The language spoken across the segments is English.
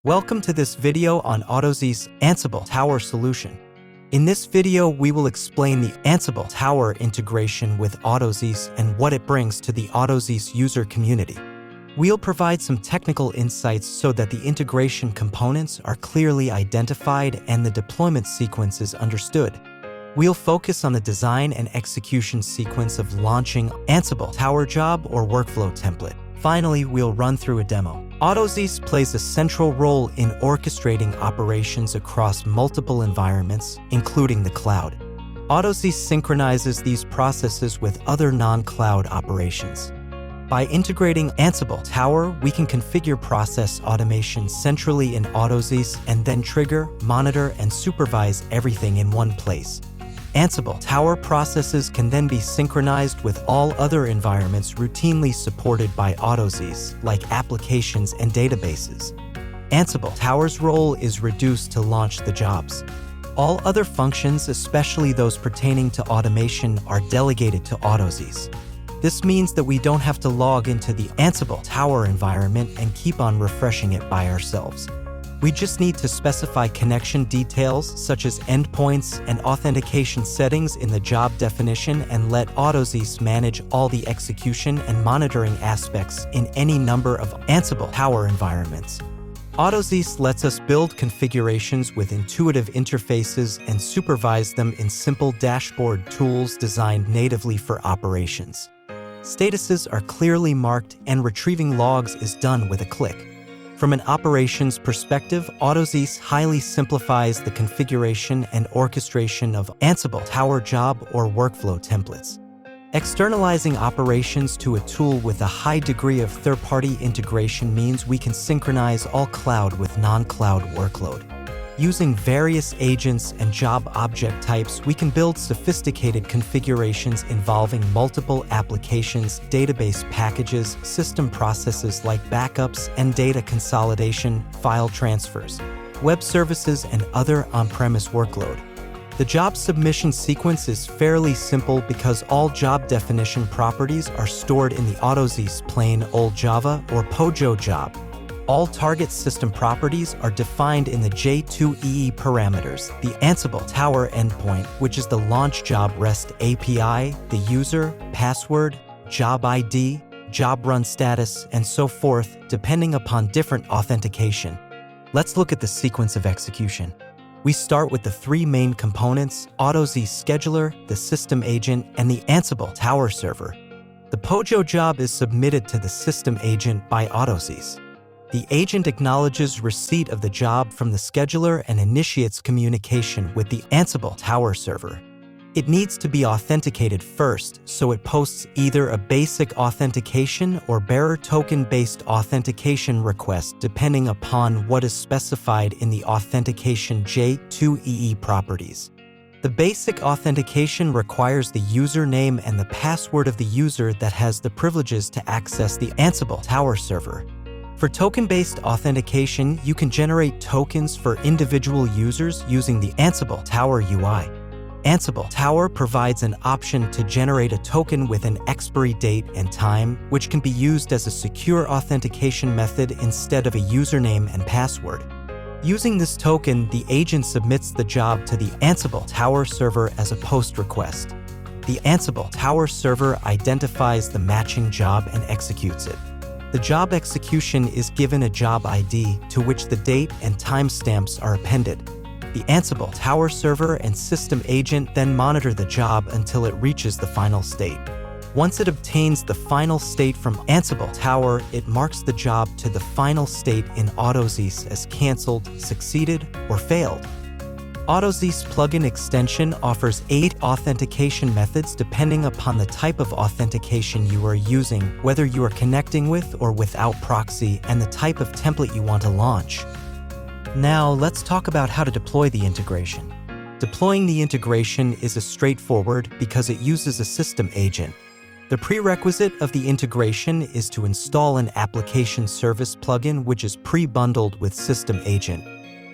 Welcome to this video on AutoSys Ansible Tower solution. In this video, we will explain the Ansible Tower integration with AutoSys and what it brings to the AutoSys user community. We'll provide some technical insights so that the integration components are clearly identified and the deployment sequence is understood. We'll focus on the design and execution sequence of launching Ansible Tower job or workflow template. Finally, we'll run through a demo. AutoSys plays a central role in orchestrating operations across multiple environments, including the cloud. AutoSys synchronizes these processes with other non-cloud operations. By integrating Ansible Tower, we can configure process automation centrally in AutoSys and then trigger, monitor, and supervise everything in one place. Ansible Tower processes can then be synchronized with all other environments routinely supported by AutoSys, like applications and databases. Ansible Tower's role is reduced to launch the jobs. All other functions, especially those pertaining to automation, are delegated to AutoSys. This means that we don't have to log into the Ansible Tower environment and keep on refreshing it by ourselves. We just need to specify connection details such as endpoints and authentication settings in the job definition and let AutoSys manage all the execution and monitoring aspects in any number of Ansible Tower environments. AutoSys lets us build configurations with intuitive interfaces and supervise them in simple dashboard tools designed natively for operations. Statuses are clearly marked and retrieving logs is done with a click. From an operations perspective, AutoSys highly simplifies the configuration and orchestration of Ansible Tower job or workflow templates. Externalizing operations to a tool with a high degree of third-party integration means we can synchronize all cloud with non-cloud workload. Using various agents and job object types, we can build sophisticated configurations involving multiple applications, database packages, system processes like backups and data consolidation, file transfers, web services, and other on-premise workload. The job submission sequence is fairly simple because all job definition properties are stored in the AutoSys plain old Java or POJO job. All target system properties are defined in the J2EE parameters, the Ansible Tower endpoint, which is the launch job REST API, the user, password, job ID, job run status, and so forth, depending upon different authentication. Let's look at the sequence of execution. We start with the three main components: AutoSys Scheduler, the system agent, and the Ansible Tower server. The POJO job is submitted to the system agent by AutoSys. The agent acknowledges receipt of the job from the scheduler and initiates communication with the Ansible Tower server. It needs to be authenticated first, so it posts either a basic authentication or bearer token-based authentication request depending upon what is specified in the authentication J2EE properties. The basic authentication requires the username and the password of the user that has the privileges to access the Ansible Tower server. For token-based authentication, you can generate tokens for individual users using the Ansible Tower UI. Ansible Tower provides an option to generate a token with an expiry date and time, which can be used as a secure authentication method instead of a username and password. Using this token, the agent submits the job to the Ansible Tower server as a post request. The Ansible Tower server identifies the matching job and executes it. The job execution is given a job ID to which the date and timestamps are appended. The Ansible Tower server and system agent then monitor the job until it reaches the final state. Once it obtains the final state from Ansible Tower, it marks the job to the final state in AutoSys as canceled, succeeded, or failed. AutoSys plugin extension offers 8 authentication methods depending upon the type of authentication you are using, whether you are connecting with or without proxy, and the type of template you want to launch. Now, let's talk about how to deploy the integration. Deploying the integration is straightforward because it uses a system agent. The prerequisite of the integration is to install an application service plugin which is pre-bundled with system agent.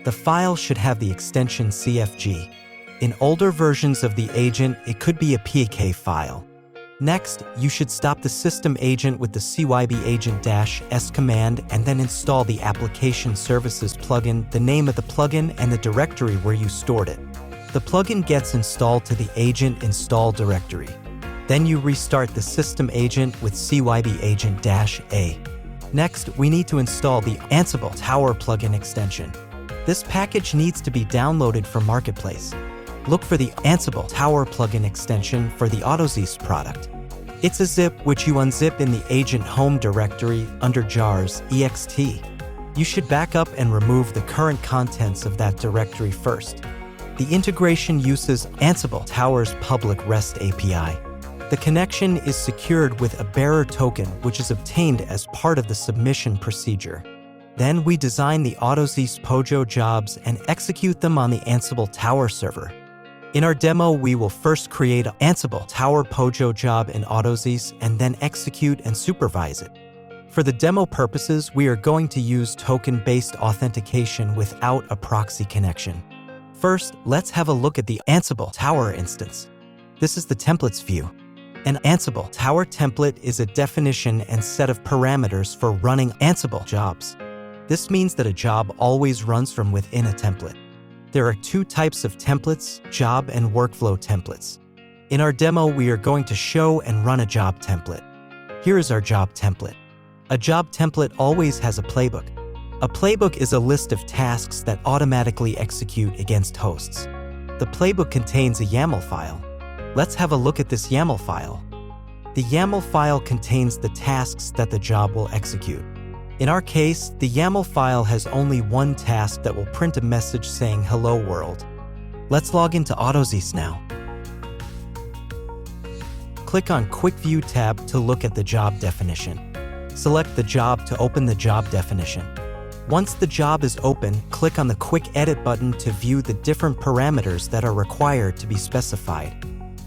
The file should have the extension CFG. In older versions of the agent, it could be a PK file. Next, you should stop the system agent with the cyb agent-s command and then install the application services plugin, the name of the plugin, and the directory where you stored it. The plugin gets installed to the agent install directory. Then you restart the system agent with cyb agent-a. Next, we need to install the Ansible Tower plugin extension. This package needs to be downloaded from Marketplace. Look for the Ansible Tower plugin extension for the AutoSys product. It's a zip which you unzip in the agent home directory under jars ext. You should back up and remove the current contents of that directory first. The integration uses Ansible Tower's public REST API. The connection is secured with a bearer token, which is obtained as part of the submission procedure. Then we design the AutoSys Pojo jobs and execute them on the Ansible Tower server. In our demo, we will first create an Ansible Tower Pojo job in AutoSys and then execute and supervise it. For the demo purposes, we are going to use token-based authentication without a proxy connection. First, let's have a look at the Ansible Tower instance. This is the templates view. An Ansible Tower template is a definition and set of parameters for running Ansible jobs. This means that a job always runs from within a template. There are two types of templates, job and workflow templates. In our demo, we are going to show and run a job template. Here is our job template. A job template always has a playbook. A playbook is a list of tasks that automatically execute against hosts. The playbook contains a YAML file. Let's have a look at this YAML file. The YAML file contains the tasks that the job will execute. In our case, the YAML file has only one task that will print a message saying "Hello World." Let's log into AutoSys now. Click on Quick View tab to look at the job definition. Select the job to open the job definition. Once the job is open, click on the Quick Edit button to view the different parameters that are required to be specified.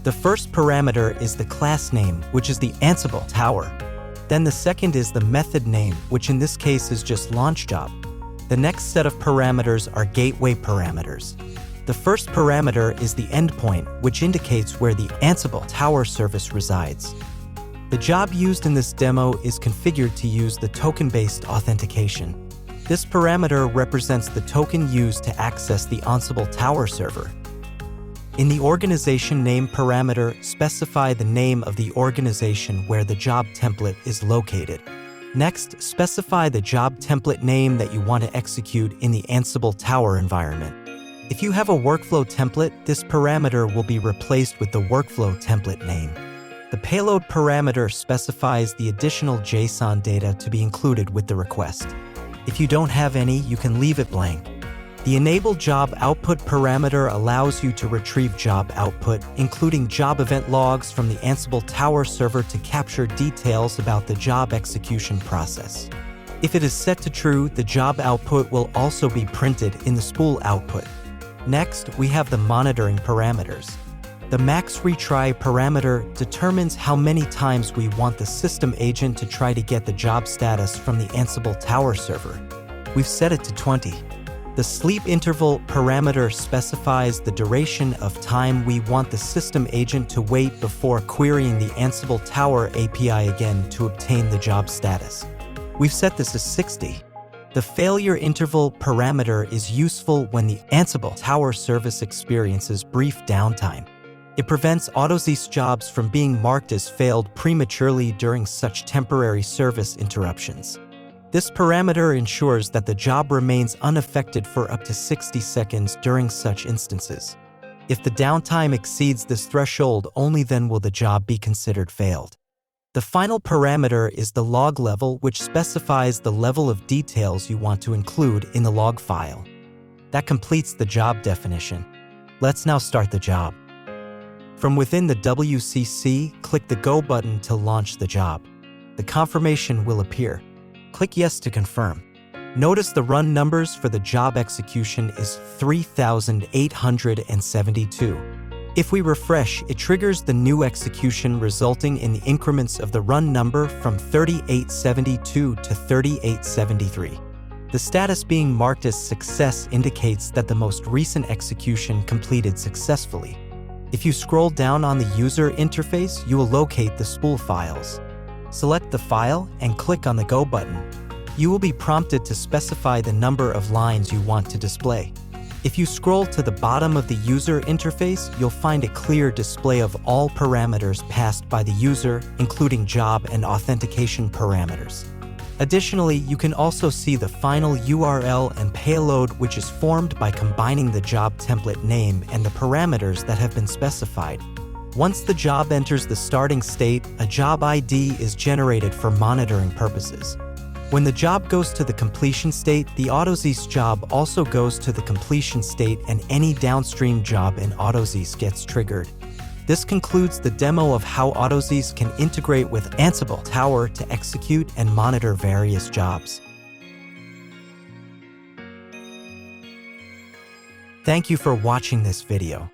The first parameter is the class name, which is the Ansible Tower. Then the second is the method name, which in this case is just launch job. The next set of parameters are gateway parameters. The first parameter is the endpoint, which indicates where the Ansible Tower service resides. The job used in this demo is configured to use the token-based authentication. This parameter represents the token used to access the Ansible Tower server. In the organization name parameter, specify the name of the organization where the job template is located. Next, specify the job template name that you want to execute in the Ansible Tower environment. If you have a workflow template, this parameter will be replaced with the workflow template name. The payload parameter specifies the additional JSON data to be included with the request. If you don't have any, you can leave it blank. The enable job output parameter allows you to retrieve job output, including job event logs from the Ansible Tower server to capture details about the job execution process. If it is set to true, the job output will also be printed in the spool output. Next, we have the monitoring parameters. The max retry parameter determines how many times we want the system agent to try to get the job status from the Ansible Tower server. We've set it to 20. The sleep interval parameter specifies the duration of time we want the system agent to wait before querying the Ansible Tower API again to obtain the job status. We've set this as 60. The failure interval parameter is useful when the Ansible Tower service experiences brief downtime. It prevents AutoSys jobs from being marked as failed prematurely during such temporary service interruptions. This parameter ensures that the job remains unaffected for up to 60 seconds during such instances. If the downtime exceeds this threshold, only then will the job be considered failed. The final parameter is the log level, which specifies the level of details you want to include in the log file. That completes the job definition. Let's now start the job. From within the WCC, click the Go button to launch the job. The confirmation will appear. Click Yes to confirm. Notice the run numbers for the job execution is 3,872. If we refresh, it triggers the new execution, resulting in the increments of the run number from 3872 to 3873. The status being marked as success indicates that the most recent execution completed successfully. If you scroll down on the user interface, you will locate the spool files. Select the file and click on the Go button. You will be prompted to specify the number of lines you want to display. If you scroll to the bottom of the user interface, you'll find a clear display of all parameters passed by the user, including job and authentication parameters. Additionally, you can also see the final URL and payload, which is formed by combining the job template name and the parameters that have been specified. Once the job enters the starting state, a job ID is generated for monitoring purposes. When the job goes to the completion state, the AutoSys job also goes to the completion state, and any downstream job in AutoSys gets triggered. This concludes the demo of how AutoSys can integrate with Ansible Tower to execute and monitor various jobs. Thank you for watching this video.